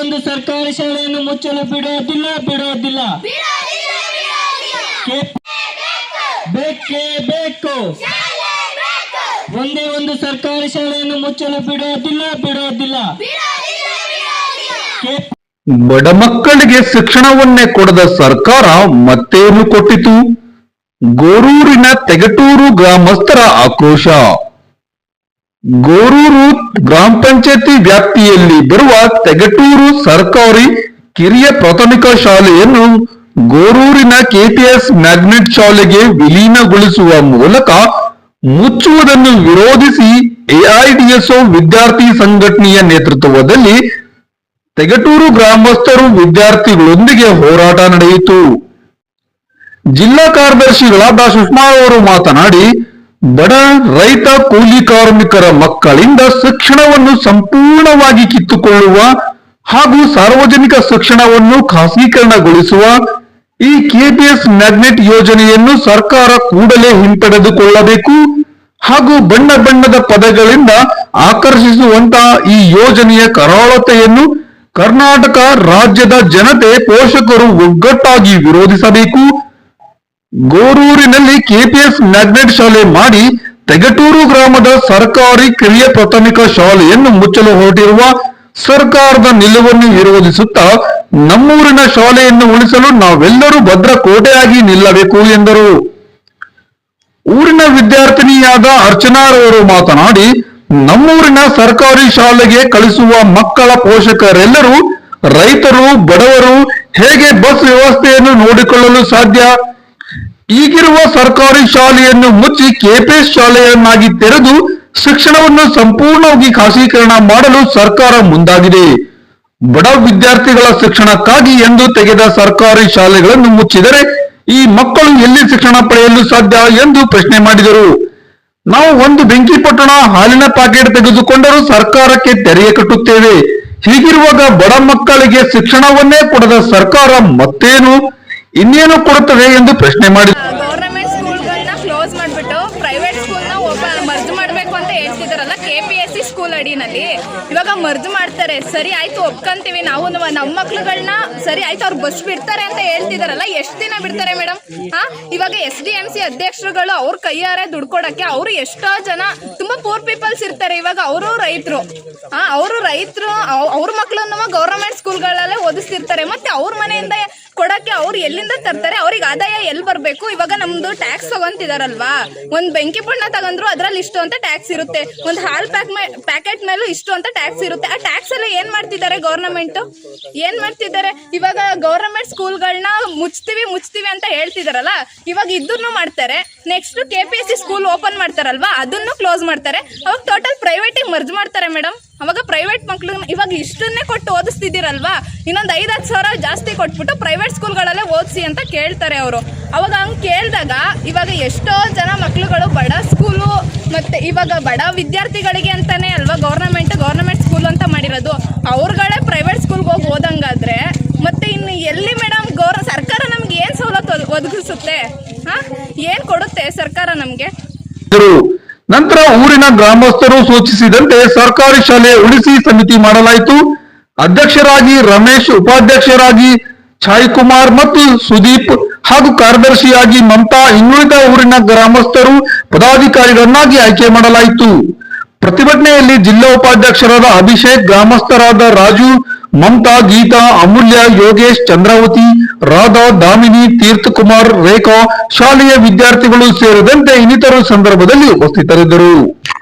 ಒಂದು ಸರ್ಕಾರಿ ಶಾಲೆಯನ್ನು ಮುಚ್ಚಲು ಬಿಡೋದಿಲ್ಲ. ಬೇಕೇ ಬೇಕು. ಒಂದೇ ಒಂದು ಸರ್ಕಾರಿ ಶಾಲೆಯನ್ನು ಮುಚ್ಚಲು ಬಿಡೋದಿಲ್ಲ. ಬಡ ಮಕ್ಕಳಿಗೆ ಶಿಕ್ಷಣವನ್ನೇ ಕೊಡದ ಸರ್ಕಾರ ಮತ್ತೇನು ಕೊಟ್ಟಿತು? ಗೋರೂರಿನ ತೆಗಟೂರು ಗ್ರಾಮಸ್ಥರ ಆಕ್ರೋಶ. ಗೋರೂರು ಗ್ರಾಮ ಪಂಚಾಯತಿ ವ್ಯಾಪ್ತಿಯಲ್ಲಿ ಬರುವ ತೆಗಟೂರು ಸರ್ಕಾರಿ ಕಿರಿಯ ಪ್ರಾಥಮಿಕ ಶಾಲೆಯನ್ನು ಗೋರೂರಿನ ಕೆಪಿಎಸ್ ಮ್ಯಾಗ್ನೆಟ್ ಶಾಲೆಗೆ ವಿಲೀನಗೊಳಿಸುವ ಮೂಲಕ ಮುಚ್ಚುವುದನ್ನು ವಿರೋಧಿಸಿ ಎಐಡಿಎಸ್ಒ ವಿದ್ಯಾರ್ಥಿ ಸಂಘಟನೆಯ ನೇತೃತ್ವದಲ್ಲಿ ತೆಗಟೂರು ಗ್ರಾಮಸ್ಥರು ವಿದ್ಯಾರ್ಥಿಗಳೊಂದಿಗೆ ಹೋರಾಟ ನಡೆಯಿತು. ಜಿಲ್ಲಾ ಕಾರ್ಯದರ್ಶಿಗಳಾದ ಸುಷ್ಮಾ ಅವರು ಮಾತನಾಡಿ, ಬಡ ರೈತ ಕೂಲಿ ಕಾರ್ಮಿಕರ ಮಕ್ಕಳಿಂದ ಶಿಕ್ಷಣವನ್ನು ಸಂಪೂರ್ಣವಾಗಿ ಕಿತ್ತುಕೊಳ್ಳುವ ಹಾಗೂ ಸಾರ್ವಜನಿಕ ಶಿಕ್ಷಣವನ್ನು ಖಾಸಗೀಕರಣಗೊಳಿಸುವ ಈ ಕೆಪಿಎಸ್ ಮ್ಯಾಗ್ನೆಟ್ ಯೋಜನೆಯನ್ನು ಸರ್ಕಾರ ಕೂಡಲೇ ಹಿಂಪಡೆದುಕೊಳ್ಳಬೇಕು ಹಾಗೂ ಬಣ್ಣ ಬಣ್ಣದ ಪದಗಳಿಂದ ಆಕರ್ಷಿಸುವಂತಹ ಈ ಯೋಜನೆಯ ಕರಾಳತೆಯನ್ನು ಕರ್ನಾಟಕ ರಾಜ್ಯದ ಜನತೆ ಪೋಷಕರು ಒಗ್ಗಟ್ಟಾಗಿ ವಿರೋಧಿಸಬೇಕು. ಗೋರೂರಿನಲ್ಲಿ ಕೆಪಿಎಸ್ ಮ್ಯಾಗ್ನೆಟ್ ಶಾಲೆ ಮಾಡಿ ತೆಗಟೂರು ಗ್ರಾಮದ ಸರ್ಕಾರಿ ಕಿರಿಯ ಪ್ರಾಥಮಿಕ ಶಾಲೆಯನ್ನು ಮುಚ್ಚಲು ಹೊರಟಿರುವ ಸರ್ಕಾರದ ನಿಲುವನ್ನು ವಿರೋಧಿಸುತ್ತಾ ನಮ್ಮೂರಿನ ಶಾಲೆಯನ್ನು ಉಳಿಸಲು ನಾವೆಲ್ಲರೂ ಭದ್ರಕೋಟೆಯಾಗಿ ನಿಲ್ಲಬೇಕು ಎಂದರು. ಊರಿನ ವಿದ್ಯಾರ್ಥಿನಿಯಾದ ಅರ್ಚನಾರವರು ಮಾತನಾಡಿ, ನಮ್ಮೂರಿನ ಸರ್ಕಾರಿ ಶಾಲೆಗೆ ಕಳಿಸುವ ಮಕ್ಕಳ ಪೋಷಕರೆಲ್ಲರೂ ರೈತರು, ಬಡವರು, ಹೇಗೆ ಬಸ್ ವ್ಯವಸ್ಥೆಯನ್ನು ನೋಡಿಕೊಳ್ಳಲು ಸಾಧ್ಯ? ಈಗಿರುವ ಸರ್ಕಾರಿ ಶಾಲೆಯನ್ನು ಮುಚ್ಚಿ ಕೆಪಿಎಸ್ ಶಾಲೆಯನ್ನಾಗಿ ತೆರೆದು ಶಿಕ್ಷಣವನ್ನು ಸಂಪೂರ್ಣವಾಗಿ ಖಾಸಗೀಕರಣ ಮಾಡಲು ಸರ್ಕಾರ ಮುಂದಾಗಿದೆ. ಬಡ ವಿದ್ಯಾರ್ಥಿಗಳ ಶಿಕ್ಷಣಕ್ಕಾಗಿ ಎಂದು ತೆಗೆದ ಸರ್ಕಾರಿ ಶಾಲೆಗಳನ್ನು ಮುಚ್ಚಿದರೆ ಈ ಮಕ್ಕಳು ಎಲ್ಲಿ ಶಿಕ್ಷಣ ಪಡೆಯಲು ಸಾಧ್ಯ ಎಂದು ಪ್ರಶ್ನೆ ಮಾಡಿದರು. ನಾವು ಒಂದು ಬೆಂಕಿಪಟ್ಟಣ ಹಾಲಿನ ಪ್ಯಾಕೆಟ್ ತೆಗೆದುಕೊಂಡರೂ ಸರ್ಕಾರಕ್ಕೆ ತೆರಿಗೆ ಕಟ್ಟುತ್ತೇವೆ. ಹೀಗಿರುವಾಗ ಬಡ ಮಕ್ಕಳಿಗೆ ಶಿಕ್ಷಣವನ್ನೇ ಕೊಡದ ಸರ್ಕಾರ ಇನ್ನೇನು ಕೊಡುತ್ತದೆ ಎಂದು ಪ್ರಶ್ನೆ ಮಾಡಿದರು. ಗವರ್ನಮೆಂಟ್ ಸ್ಕೂಲ್ಗಳನ್ನ ಕ್ಲೋಸ್ ಮಾಡಿಬಿಟ್ಟು ಪ್ರೈವೇಟ್ ಸ್ಕೂಲ್ನ ಮರ್ಜ್ ಮಾಡಬೇಕು ಅಂತ ಹೇಳ್ತಿದಾರಲ್ಲ, ಕೆಪಿಎಸ್ಸಿ ಸ್ಕೂಲ್ ಅಡಿನಲ್ಲಿ ಇವಾಗ ಮರ್ಜ್ ಮಾಡ್ತಾರೆ. ಸರಿ ಆಯ್ತು, ಒಪ್ಕೊಂತೀವಿ ನಾವು. ನಮ್ಮ ಮಕ್ಳುಗಳನ್ನ ಸರಿ ಆಯ್ತು, ಅವ್ರು ಬಸ್ ಬಿಡ್ತಾರೆ ಅಂತ ಹೇಳ್ತಿದಾರಲ್ಲ, ಎಷ್ಟು ದಿನ ಬಿಡ್ತಾರೆ ಮೇಡಮ್? ಇವಾಗ SDMC ಅಧ್ಯಕ್ಷರುಗಳು ಅವ್ರ ಕೈಯಾರೆ ದುಡ್ಡು ಕೊಡಕ್ಕೆ ಅವರು ಎಷ್ಟೋ ಜನ ತುಂಬಾ ಪೂರ್ ಪೀಪಲ್ಸ್ ಇರ್ತಾರೆ. ಇವಾಗ ಅವರು ರೈತರು ಅವ್ರ ಮಕ್ಳನ್ನ ಗವರ್ನಮೆಂಟ್ ಸ್ಕೂಲ್ಗಳಲ್ಲೇ ಓದಿಸ್ತಿರ್ತಾರೆ. ಮತ್ತೆ ಅವ್ರ ಮನೆಯಿಂದ ಕೊಡಕ್ಕೆ ಅವ್ರು ಎಲ್ಲಿಂದ ತರ್ತಾರೆ? ಅವ್ರಿಗೆ ಆದಾಯ ಎಲ್ಲಿ ಬರ್ಬೇಕು? ಇವಾಗ ನಮ್ದು ಟ್ಯಾಕ್ಸ್ ತಗೊಂತಿದಾರಲ್ವಾ, ಒಂದ್ ಬೆಂಕಿ ಬಣ್ಣ ತಗೊಂಡ್ರು ಅದ್ರಲ್ಲಿ ಇಷ್ಟು ಅಂತ ಟ್ಯಾಕ್ಸ್ ಇರುತ್ತೆ, ಒಂದ್ ಹಾಲ್ ಪ್ಯಾಕೆಟ್ ಮೇಲೂ ಇಷ್ಟು ಅಂತ ಟ್ಯಾಕ್ಸ್ ಇರುತ್ತೆ. ಆ ಟ್ಯಾಕ್ಸ್ ಎಲ್ಲ ಏನ್ ಮಾಡ್ತಿದ್ದಾರೆ ಗವರ್ನಮೆಂಟ್? ಏನ್ ಮಾಡ್ತಿದ್ದಾರೆ? ಇವಾಗ ಗವರ್ನಮೆಂಟ್ ಸ್ಕೂಲ್ಗಳನ್ನ ಮುಚ್ತೀವಿ ಅಂತ ಹೇಳ್ತಿದಾರಲ್ಲ, ಇವಾಗ ಇದನ್ನು ಮಾಡ್ತಾರೆ. ನೆಕ್ಸ್ಟ್ KPSC ಸ್ಕೂಲ್ ಓಪನ್ ಮಾಡ್ತಾರಲ್ವಾ, ಅದನ್ನು ಕ್ಲೋಸ್ ಮಾಡ್ತಾರೆ. ಅವಾಗ ಟೋಟಲ್ ಪ್ರೈವೇಟಿಗೆ ಮರ್ಜ್ ಮಾಡ್ತಾರೆ ಮೇಡಮ್. ಅವಾಗ ಪ್ರೈವೇಟ್ ಮಕ್ಳು ಇವಾಗ ಇಷ್ಟನ್ನೇ ಕೊಟ್ಟು ಓದಿಸ್ತಿದ್ದೀರಲ್ವಾ, ಇನ್ನೊಂದು 5-10 ಸಾವಿರ ಜಾಸ್ತಿ ಕೊಟ್ಬಿಟ್ಟು ಪ್ರೈವೇಟ್ ಸ್ಕೂಲ್ಗಳಲ್ಲೇ ಓದಿಸಿ ಅಂತ ಕೇಳ್ತಾರೆ ಅವರು. ಅವಾಗ ಹಂಗೆ ಕೇಳಿದಾಗ ಇವಾಗ ಎಷ್ಟೋ ಜನ ಮಕ್ಳುಗಳು ಬಡ ಸ್ಕೂಲು ಮತ್ತೆ ಇವಾಗ ಬಡ ವಿದ್ಯಾರ್ಥಿಗಳಿಗೆ ಅಂತಾನೆ ಅಲ್ವಾ ಗವರ್ನಮೆಂಟ್ ಸ್ಕೂಲ್ ಅಂತ ಮಾಡಿರೋದು. ಅವ್ರುಗಳೇ ಪ್ರೈವೇಟ್ ಸ್ಕೂಲ್ಗೆ ಹೋಗಿ ಓದಂಗಾದ್ರೆ ಮತ್ತೆ ಇನ್ನು ಎಲ್ಲಿ ಮೇಡಮ್ ಸರ್ಕಾರ ನಮ್ಗೆ ಏನ್ ಸವಲತ್ತು ಒದಗಿಸುತ್ತೆ? ಏನ್ ಕೊಡುತ್ತೆ ಸರ್ಕಾರ ನಮ್ಗೆ? ನಂತರ ಊರಿನ ಗ್ರಾಮಸ್ಥರು ಸೂಚಿಸಿದಂತೆ ಸರ್ಕಾರಿ ಶಾಲೆ ಉಳಿಸಿ ಸಮಿತಿ ಮಾಡಲಾಯಿತು. ಅಧ್ಯಕ್ಷರಾಗಿ ರಮೇಶ್, ಉಪಾಧ್ಯಕ್ಷರಾಗಿ ಛಾಯ್ ಕುಮಾರ್ ಮತ್ತು ಸುದೀಪ್ ಹಾಗೂ ಕಾರ್ಯದರ್ಶಿಯಾಗಿ ಮಮತಾ, ಇನ್ನುಳಿದ ಊರಿನ ಗ್ರಾಮಸ್ಥರು ಪದಾಧಿಕಾರಿಗಳನ್ನಾಗಿ ಆಯ್ಕೆ ಮಾಡಲಾಯಿತು. ಪ್ರತಿಭಟನೆಯಲ್ಲಿ ಜಿಲ್ಲಾ ಉಪಾಧ್ಯಕ್ಷರಾದ ಅಭಿಷೇಕ್, ಗ್ರಾಮಸ್ಥರಾದ ರಾಜು, ಮಮತಾ, ಗೀತಾ, ಅಮೂಲ್ಯ, ಯೋಗೇಶ್, ಚಂದ್ರಾವತಿ, ರಾಧಾ, ದಾಮಿನಿ, ತೀರ್ಥ ಕುಮಾರ್, ರೇಖಾ, ಶಾಲೆಯ ವಿದ್ಯಾರ್ಥಿಗಳು ಸೇರಿದಂತೆ ಇನ್ನಿತರ ಸಂದರ್ಭದಲ್ಲಿ ಉಪಸ್ಥಿತರಿದ್ದರು.